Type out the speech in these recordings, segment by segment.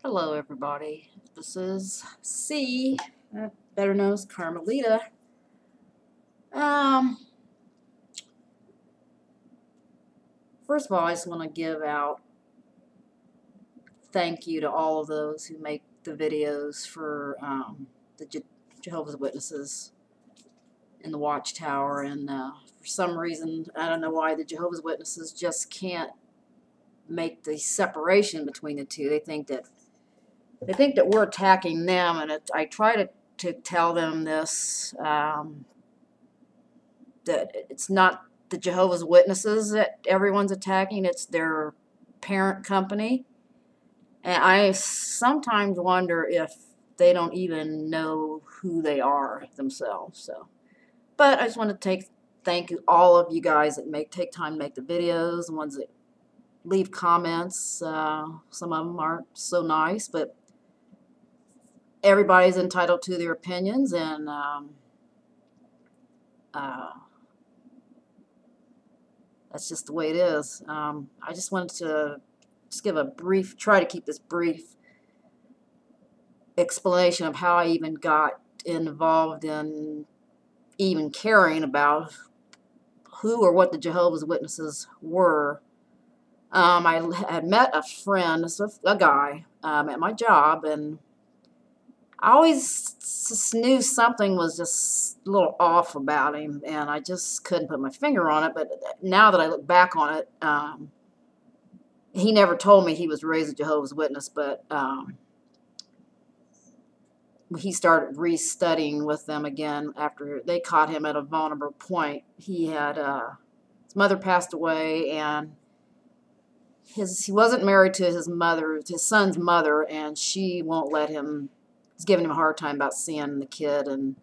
Hello, everybody. This is C, better known as Carmelita. Um, First of all, I just want to give out thank you to all of those who make the videos for the Jehovah's Witnesses in the Watchtower. And for some reason, I don't know why the Jehovah's Witnesses just can't make the separation between the two. They think that we're attacking them, and I try to tell them this. That it's not the Jehovah's Witnesses that everyone's attacking, it's their parent company. And I sometimes wonder if they don't even know who they are themselves. But I just want to thank all of you guys that take time to make the videos, the ones that leave comments. Some of them aren't so nice, but everybody's entitled to their opinions, and that's just the way it is. I just wanted to give try to keep this brief explanation of how I even got involved in even caring about who or what the Jehovah's Witnesses were. I had met a friend, a guy, at my job, and I always just knew something was just a little off about him, and I just couldn't put my finger on it. But now that I look back on it, he never told me he was raised a Jehovah's Witness, but he started restudying with them again after they caught him at a vulnerable point. He had his mother passed away, and he wasn't married to his son's mother, and she won't let him. He's giving him a hard time about seeing the kid, and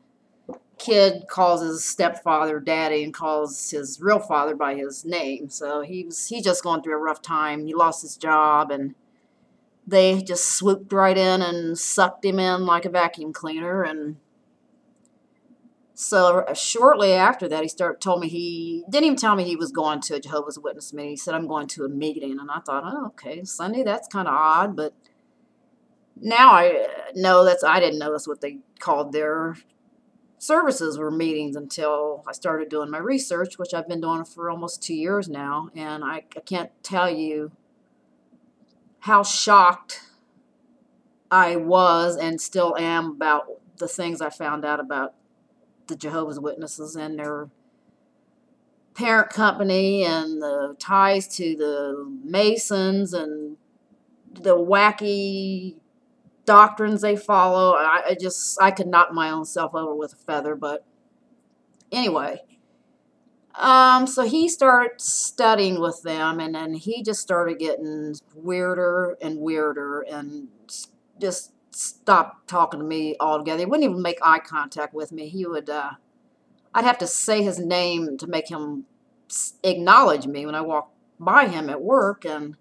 kid calls his stepfather daddy and calls his real father by his name. So he's just going through a rough time. He lost his job, and they just swooped right in and sucked him in like a vacuum cleaner. And so shortly after that, told me he didn't even tell me he was going to a Jehovah's Witness meeting. He said, "I'm going to a meeting." And I thought, oh, okay, Sunday, that's kind of odd. But now I know I didn't know that's what they called their services were meetings until I started doing my research, which I've been doing for almost 2 years now. And I can't tell you how shocked I was and still am about the things I found out about the Jehovah's Witnesses and their parent company and the ties to the Masons and the wacky doctrines they follow. I could knock my own self over with a feather. But anyway, so he started studying with them, and then he just started getting weirder and weirder, and just stopped talking to me altogether. He wouldn't even make eye contact with me. He would, I'd have to say his name to make him acknowledge me when I walked by him at work. And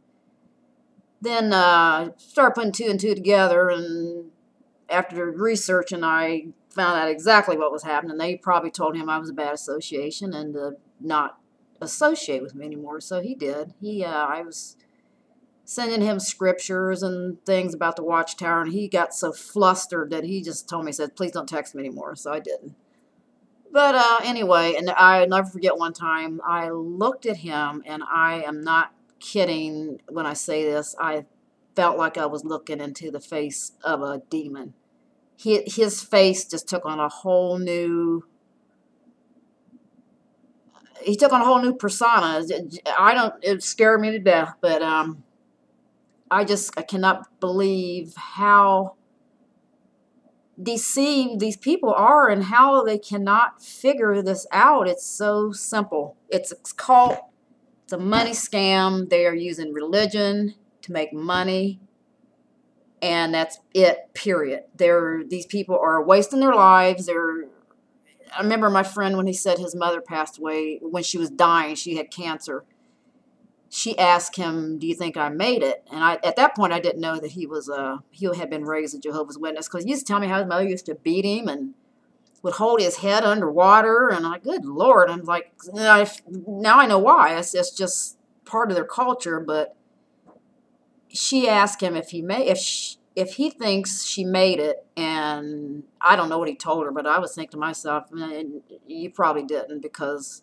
then started putting two and two together, and after researching, I found out exactly what was happening. They probably told him I was a bad association and to not associate with me anymore. So he did. I was sending him scriptures and things about the Watchtower, and he got so flustered that he just told me, he said, "Please don't text me anymore." So I didn't. But anyway, and I'll never forget one time I looked at him, and I am not kidding when I say this. I felt like I was looking into the face of a demon. His face just took on a whole new. He took on a whole new persona. It scared me to death. But I cannot believe how deceived these people are and how they cannot figure this out. It's so simple. It's a cult. It's a money scam. They are using religion to make money, and that's it, period. These people are wasting their lives. I remember my friend when he said his mother passed away, when she was dying, she had cancer. She asked him, "Do you think I made it?" And at that point, I didn't know that he had been raised a Jehovah's Witness, because he used to tell me how his mother used to beat him and would hold his head underwater. And I'm like, good Lord. I'm like, now I know why. It's just part of their culture. But she asked him if if he thinks she made it, and I don't know what he told her, but I was thinking to myself, "Man, you probably didn't, because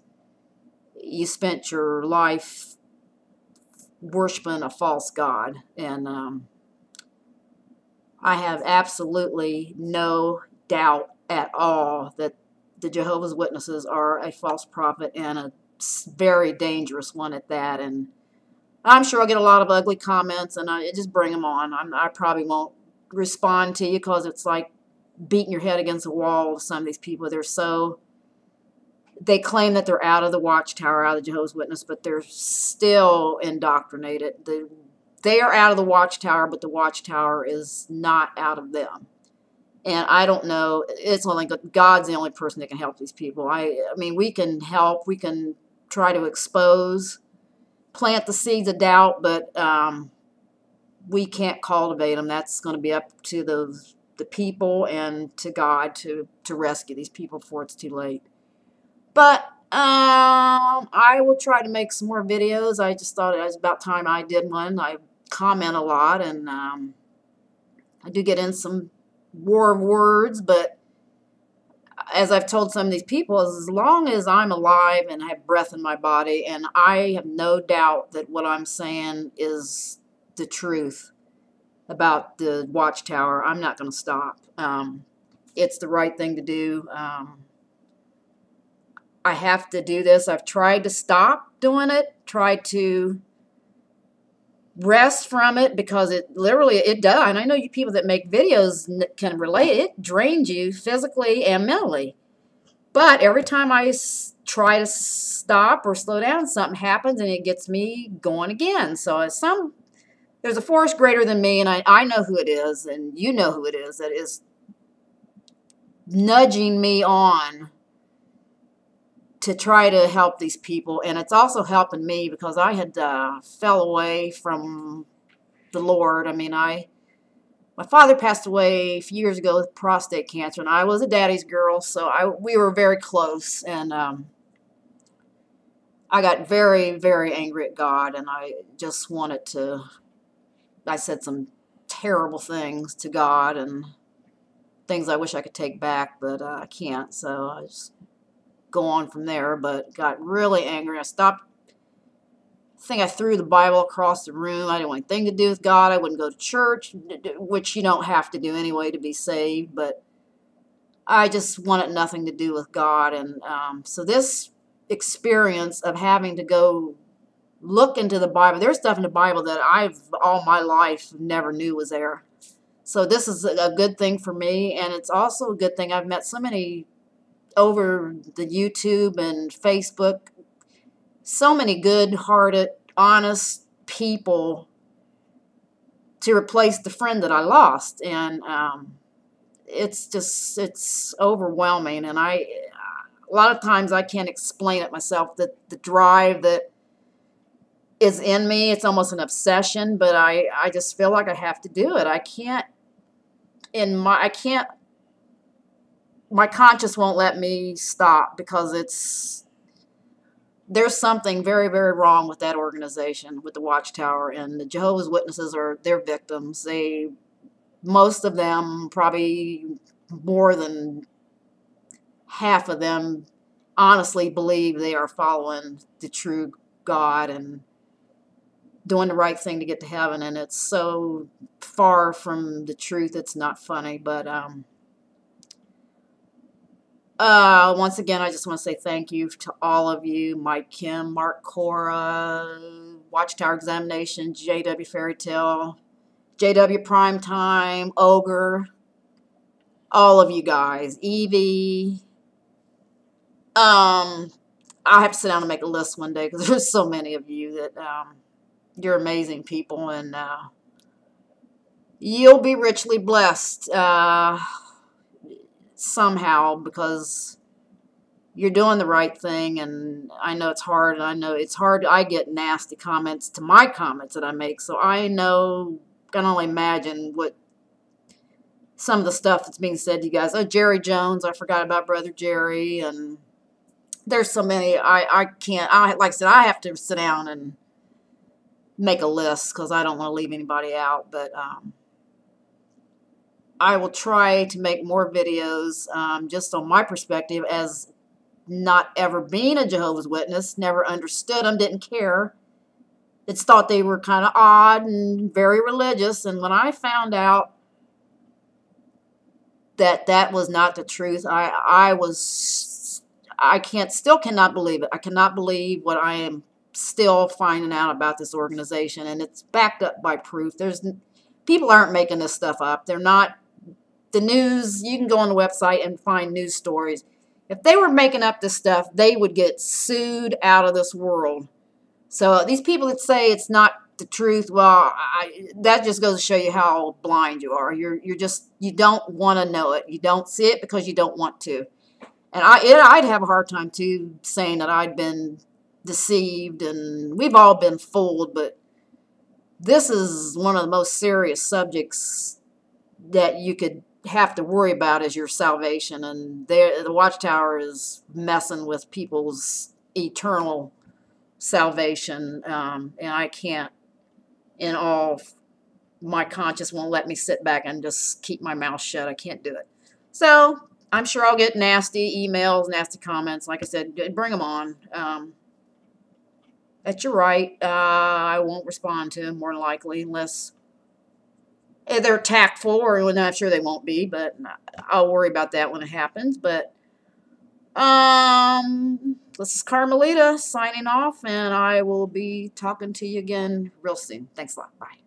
you spent your life worshiping a false god." And I have absolutely no doubt at all that the Jehovah's Witnesses are a false prophet, and a very dangerous one at that. And I'm sure I'll get a lot of ugly comments, and I just bring them on. I probably won't respond to you, because it's like beating your head against a wall with some of these people. They claim that they're out of the Watchtower, out of the Jehovah's Witness, but they're still indoctrinated. They are out of the Watchtower, but the Watchtower is not out of them. And I don't know. It's only God's the only person that can help these people. I mean, we can help. We can try to expose, plant the seeds of doubt, but we can't cultivate them. That's going to be up to the people and to God to rescue these people before it's too late. But I will try to make some more videos. I just thought it was about time I did one. I comment a lot, and I do get in some war of words, but as I've told some of these people, as long as I'm alive and have breath in my body, and I have no doubt that what I'm saying is the truth about the Watchtower, I'm not going to stop. It's the right thing to do. I have to do this. I've tried to stop doing it, tried to rest from it, because it does. And I know you people that make videos can relate. It drains you physically and mentally. But every time I try to stop or slow down, something happens and it gets me going again. So there's a force greater than me, and I know who it is, and you know who it is, that is nudging me on to try to help these people. And it's also helping me, because I had fell away from the Lord. I mean, my father passed away a few years ago with prostate cancer, and I was a daddy's girl, so we were very close. And I got very, very angry at God, and I just wanted to. I said some terrible things to God, and things I wish I could take back, but I can't. So I just go on from there, but got really angry. I stopped. I think I threw the Bible across the room. I didn't want anything to do with God. I wouldn't go to church, which you don't have to do anyway to be saved, but I just wanted nothing to do with God. And so this experience of having to go look into the Bible, there's stuff in the Bible that I've all my life never knew was there. So this is a good thing for me, and it's also a good thing I've met so many over the YouTube and Facebook, so many good-hearted, honest people to replace the friend that I lost. And it's overwhelming. And a lot of times I can't explain it myself, that the drive that is in me, it's almost an obsession, but I just feel like I have to do it. My conscience won't let me stop, because there's something very, very wrong with that organization, with the Watchtower. And the Jehovah's Witnesses are their victims. Most of them, probably more than half of them, honestly believe they are following the true God and doing the right thing to get to heaven. And it's so far from the truth, it's not funny. But once again, I just want to say thank you to all of you: Mike Kim, Mark Cora, Watchtower Examination, JW Fairytale, JW Primetime, Ogre, all of you guys, Evie. I'll have to sit down and make a list one day, because there's so many of you that you're amazing people, and you'll be richly blessed somehow, because you're doing the right thing. And I know it's hard. I get nasty comments to my comments that I make, so I can only imagine what some of the stuff that's being said to you guys. Oh, Jerry Jones, I forgot about Brother Jerry, and there's so many. I can't. Like I said, I have to sit down and make a list, because I don't want to leave anybody out. But I will try to make more videos just on my perspective as not ever being a Jehovah's Witness, never understood them, didn't care. It's thought they were kind of odd and very religious. And when I found out that that was not the truth, still cannot believe it. I cannot believe what I am still finding out about this organization, and it's backed up by proof. People aren't making this stuff up. They're not. The news, you can go on the website and find news stories. If they were making up this stuff, they would get sued out of this world. So these people that say it's not the truth, well, that just goes to show you how blind you are. You don't want to know it. You don't see it because you don't want to. And I'd have a hard time too saying that I'd been deceived, and we've all been fooled. But this is one of the most serious subjects that you could have to worry about is your salvation, and the Watchtower is messing with people's eternal salvation, and I can't, in all my conscience won't let me sit back and just keep my mouth shut. I can't do it. So I'm sure I'll get nasty emails, nasty comments. Like I said, bring them on. That's your right. I won't respond to them more than likely unless they're tactful, or I'm sure they won't be, but I'll worry about that when it happens. But this is Carmelita signing off, and I will be talking to you again real soon. Thanks a lot. Bye.